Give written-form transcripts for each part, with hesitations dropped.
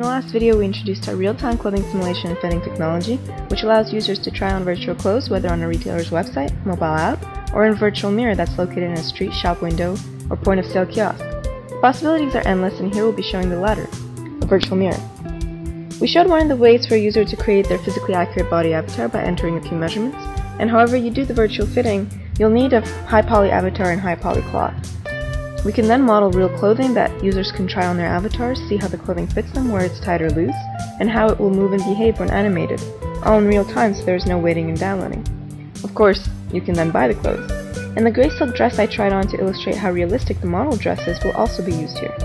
In the last video we introduced our real-time clothing simulation and fitting technology, which allows users to try on virtual clothes whether on a retailer's website, mobile app, or in a virtual mirror that's located in a street, shop window, or point-of-sale kiosk. The possibilities are endless, and here we'll be showing the latter, a virtual mirror. We showed one of the ways for a user to create their physically accurate body avatar by entering a few measurements, and however you do the virtual fitting, you'll need a high-poly avatar and high-poly cloth. We can then model real clothing that users can try on their avatars, see how the clothing fits them, where it's tight or loose, and how it will move and behave when animated, all in real time so there's no waiting and downloading. Of course, you can then buy the clothes. And the grey silk dress I tried on to illustrate how realistic the model dress is will also be used here.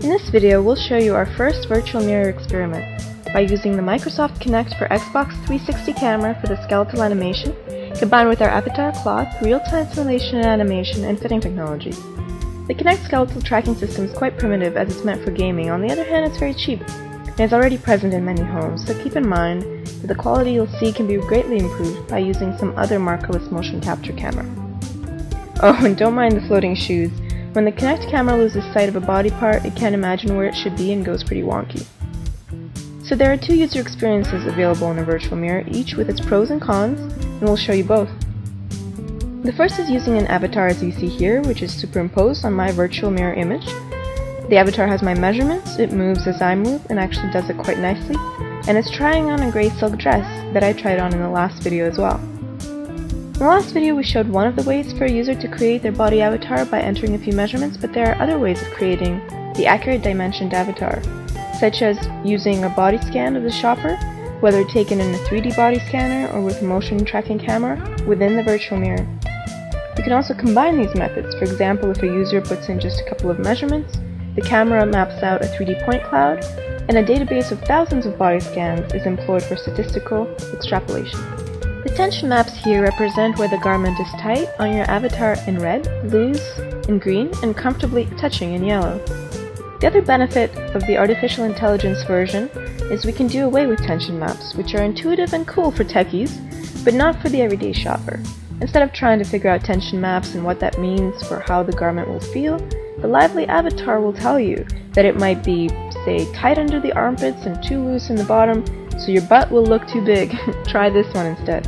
In this video, we'll show you our first virtual mirror experiment by using the Microsoft Kinect for Xbox 360 camera for the skeletal animation, combined with our avatar cloth, real-time simulation and animation, and fitting technology. The Kinect skeletal tracking system is quite primitive as it's meant for gaming. On the other hand, it's very cheap, and is already present in many homes, so keep in mind that the quality you'll see can be greatly improved by using some other markerless motion capture camera. Oh, and don't mind the floating shoes. When the Kinect camera loses sight of a body part, it can't imagine where it should be and goes pretty wonky. So there are two user experiences available in a virtual mirror, each with its pros and cons, and we'll show you both. The first is using an avatar as you see here, which is superimposed on my virtual mirror image. The avatar has my measurements, it moves as I move, and actually does it quite nicely, and it's trying on a grey silk dress that I tried on in the last video as well. In the last video we showed one of the ways for a user to create their body avatar by entering a few measurements, but there are other ways of creating the accurate dimensioned avatar, such as using a body scan of the shopper, whether taken in a 3D body scanner or with a motion tracking camera within the virtual mirror. You can also combine these methods. For example, if a user puts in just a couple of measurements, the camera maps out a 3D point cloud, and a database of thousands of body scans is employed for statistical extrapolation. The tension maps here represent where the garment is tight on your avatar in red, loose in green, and comfortably touching in yellow. The other benefit of the artificial intelligence version is we can do away with tension maps, which are intuitive and cool for techies, but not for the everyday shopper. Instead of trying to figure out tension maps and what that means for how the garment will feel, the lively avatar will tell you that it might be, say, tight under the armpits and too loose in the bottom, so your butt will look too big. Try this one instead.